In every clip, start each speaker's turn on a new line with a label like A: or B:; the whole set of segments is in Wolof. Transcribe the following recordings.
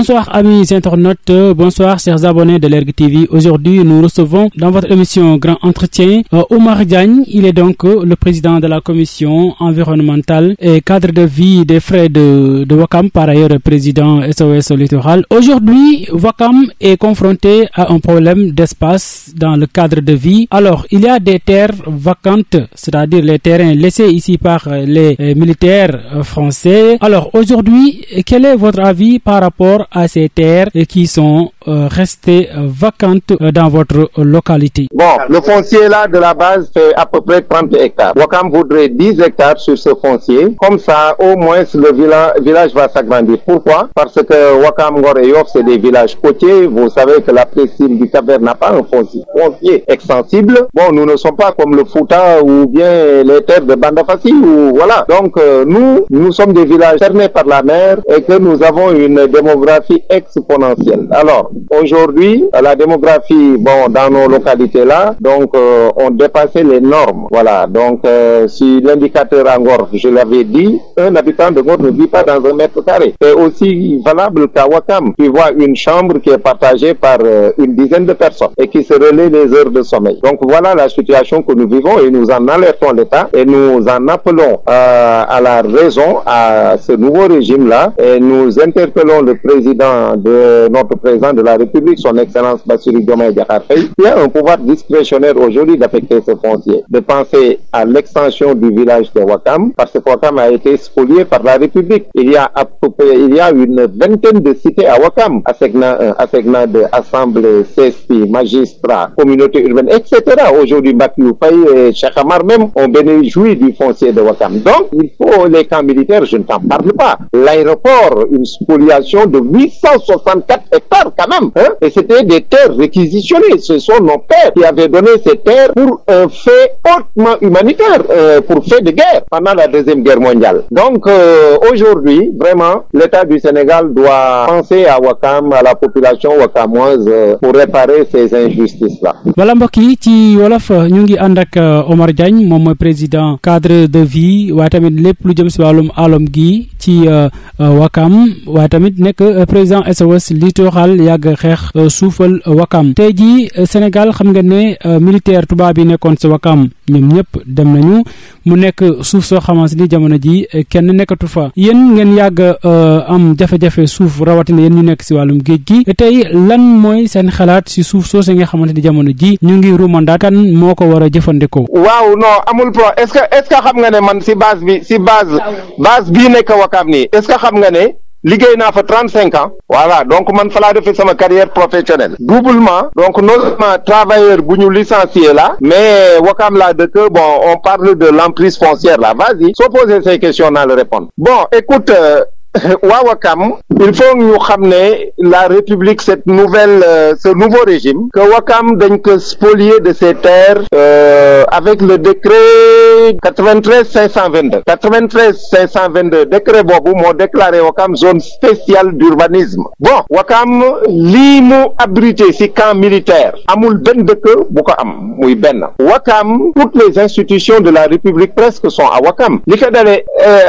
A: Bonsoir amis internautes, bonsoir chers abonnés de l'Ergue TV. Aujourd'hui, nous recevons dans votre émission Grand Entretien Oumar Diagne. Il est donc le président de la commission environnementale et cadre de vie des frais de Ouakam, par ailleurs président SOS Littoral. Aujourd'hui, Ouakam est confronté à un problème d'espace dans le cadre de vie. Alors, il y a des terres vacantes, c'est-à-dire les terrains laissés ici par les militaires français. Alors, aujourd'hui, quel est votre avis par rapport à ces terres qui sont restées vacantes dans votre localité?
B: Bon, le foncier là de la base fait à peu près 30 hectares. Ouakam voudrait 10 hectares sur ce foncier. Comme ça, au moins, le village va s'agrandir. Pourquoi? Parce que Ouakam, Ngor et Yoff, c'est des villages côtiers. Vous savez que la presqu'île du Cap-Vert n'a pas un foncier extensible. Bon, nous ne sommes pas comme le Fouta ou bien les terres de Bandafassi ou voilà. Donc, nous sommes des villages cernés par la mer et que nous avons une démographie exponentielle. Alors, aujourd'hui, la démographie, bon, dans nos localités là, donc, on dépassait les normes. Voilà. Donc, si l'indicateur à Ngor, je l'avais dit, un habitant de Ngor ne vit pas dans un mètre carré. C'est aussi valable qu'à Ouakam. Tu vois une chambre qui est partagée par une dizaine de personnes et qui se relaient les heures de sommeil. Donc, voilà la situation que nous vivons et nous en alertons l'État et nous en appelons à la raison à ce nouveau régime-là et nous interpellons le notre président de la République, son Excellence Bassirou Diomaye Diakhar Faye, qui a un pouvoir discrétionnaire aujourd'hui d'affecter ce foncier, de penser à l'extension du village de Ouakam, parce que Ouakam a été spolié par la République. Il y a une vingtaine de cités à Ouakam, Assegna 1, Assegna 2, Assemblée, CESPI, magistrats, communauté urbaine, etc. Aujourd'hui, Bakiou Faye et Cheikh Amar même ont bénéficié du foncier de Ouakam. Donc, il faut les camps militaires, je ne t'en parle pas. L'aéroport, une spoliation de 864 hectares quand même. Hein? Et c'était des terres réquisitionnées. Ce sont nos pères qui avaient donné ces terres pour un fait hautement humanitaire, pour fait de guerre pendant la Deuxième Guerre mondiale. Donc aujourd'hui, vraiment, l'État du Sénégal doit penser à Ouakam, à la population ouakamoise pour réparer ces injustices-là.
A: Voilà mbokk yi ci wolof ñu ngi ànd ak Oumar Diagne moom mooy président cadre de vie waaye tamit lépp lu jëm si wàllum alom gi ci Ouakam waaye tamit nekk président SOS Littoral yàgg xeex suufal Ouakam. Tey jii Sénégal xam nga ne militaire tubaab yi nekkoon si Ouakam ñoom ñëpp dem nañu mu nekk suuf soo xamante ni jamono ji kenn nekkatu fa. Yéen ngeen yàgg am jafe-jafe suuf rawatina yéen ñu nekk si wàllum géej gi tey lan mooy seen xalaat si suuf soo si nga xamante ni jamono ji ñu ngi rumandaat kan moo ko war a jëfandikoo?
B: waaw non amul pro est-ce que xam nga ne man si base bii nekk Ouakam nii est-ce que xam nga ne liggéey naa fa 35 ans voilà donc man fa laa defee sama carrière professionnelle doublement donc non seulement travailleur bu ñu licencié là mais Ouakam laa dëkk bon on parle de l'emprise foncière là vas-y soo poser ces questions naa le répondre bon écoute waa Ouakam il faut ñu xam ne la République ce nouveau régime que Ouakam dañ ko spolier de ses terres avec le décret 93-522 décret boobu moo déclaré Ouakam zone spéciale d'urbanisme. Bon Ouakam lii mu abrité ci camp militaire amul benn dëkk bu ko am muy benn. Ouakam toutes les institutions de la République presque sont à Ouakam li ko dalee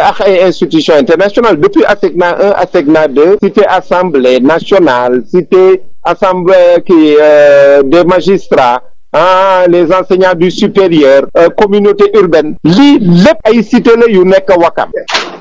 B: ak ay institutions internationales depuis Assegna 1 Assegna 2 cité Assemblée nationale cité Assemblée des magistrats les enseignants du supérieur communauté urbaine lii lépp ay cité la yu nekk Ouakam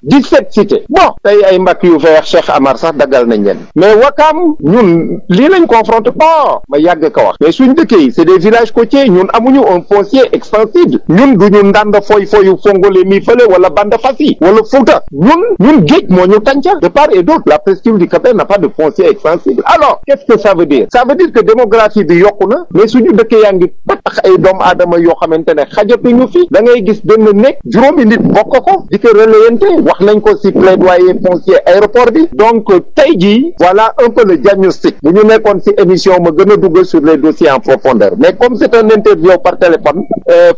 B: 17 cités bon tey ay mbakk yu feex Cheikh Amar sax daggal nañ leen mais Ouakam ñun lii lañ confronté pas ma yàgg ko wax mais suñ dëkk yi c'est des villages côtiers ñun amuñu un foncier extensible ñun duñu ndand foyu Fongolé mi fële wala Bandafassi wala Fouta ñun géej moo ñu tànca de part et d'autre la presqu'île du Cap-Vert n'a pas de foncier extensible alors qu'est-ce que ça veut dire que démographie bi yokku na mais suñu dëkk yaa ngi tax ay doomu aadama yoo xamante ne xajatuñu fi da ngay gis benn nekk juróomi nit bokk ko di ko relayante wax nañ ko ci plaidoyer foncier aéroport bi donc tey jii voilà un peu le diagnostic bu ñu nekkoon ci émission ma gën a dugg sur les dossiers en profondeur mais comme c'est un interview par téléphone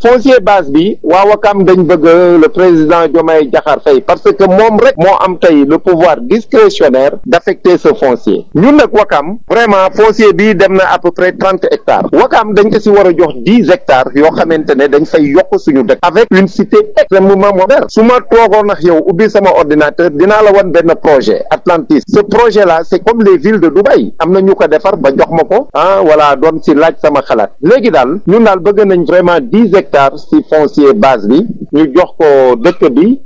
B: foncier base bi waa Ouakam dañ bëgg le président Diomaye Diakhar Faye parce que moom rek moo am tey le pouvoir discrétionnaire d'affecter ce foncier ñun nag Ouakam vraiment foncier bi dem na à peu près 30 hectares Ouakam dañ ko ci war a jox 10 hectares yoo xamante ne dañ fay yokk suñu dëkk avec une cité extrêmement moderne. su ma toogoon ak yow ubbi sama ordinateur dinaa la wan benn projet Atlantis. ce projet là c'est comme les villes de Dubaï am na ñu ko defar ba jox ma ko voilà doon si laaj sama xalaat léegi daal ñun daal bëgg nañ vraiment 10 hectares si foncier base bi ñu jox ko dëkk bi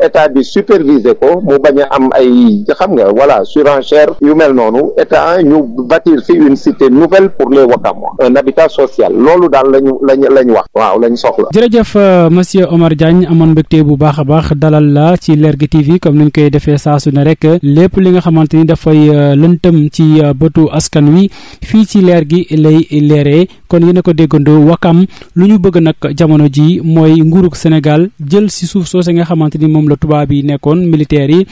B: état bi superviser ko mu bañ a am ay xam nga voilà surenchère yu mel noonu état ñu bâtir fi une cité nouvelle pour les Wakamois un habitat social loolu daal lañu wax waaw lañ soxla.
A: jërëjëf monsieur Omar Diagne amoon mbégte bu baax a baax dalal la ci Lergui TV comme ni ñu koy defee saa su ne rek lépp li nga xamante ni dafay lëntëm ci bëtu askan wi fii ci Lergui lay leeree kon yéen a ko déggandoo Wakam lu ñu bëgg nag jamono ji mooy nguurug Sénégal jël si suuf soose nga xamante ni moom la tubaab yi nekkoon militaires yi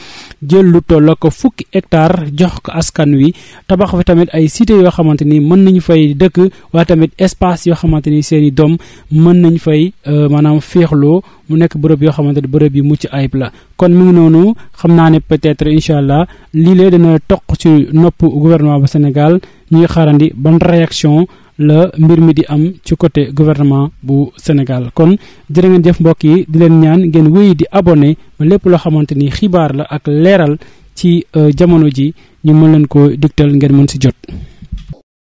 A: jël lu toll ko fukki hectare jox ko askan wi tabax fi tamit ay cité yoo xamante ni mën nañu fay dëkk waaye tamit espace yoo xamante ni seen i doom mën nañ fay maanaam féexloo mu nekk bërëb yoo xamante ni bërëb yi mucc ayib la kon mi ngi noonu xam naa ne peut-être incha allah lii lee dana toq ci nopp gouvernement bu Sénégal ñuy xaarandi ban réaction la mbir mi di am ci côté gouvernement bu Sénégal kon jërë ngeen jëf mbokk yi di leen ñaan ngeen wéy di abonné ba lépp loo xamante ni xibaar la ak leeral ci jamono ji ñu mën leen ko digtal ngeen mën si jot.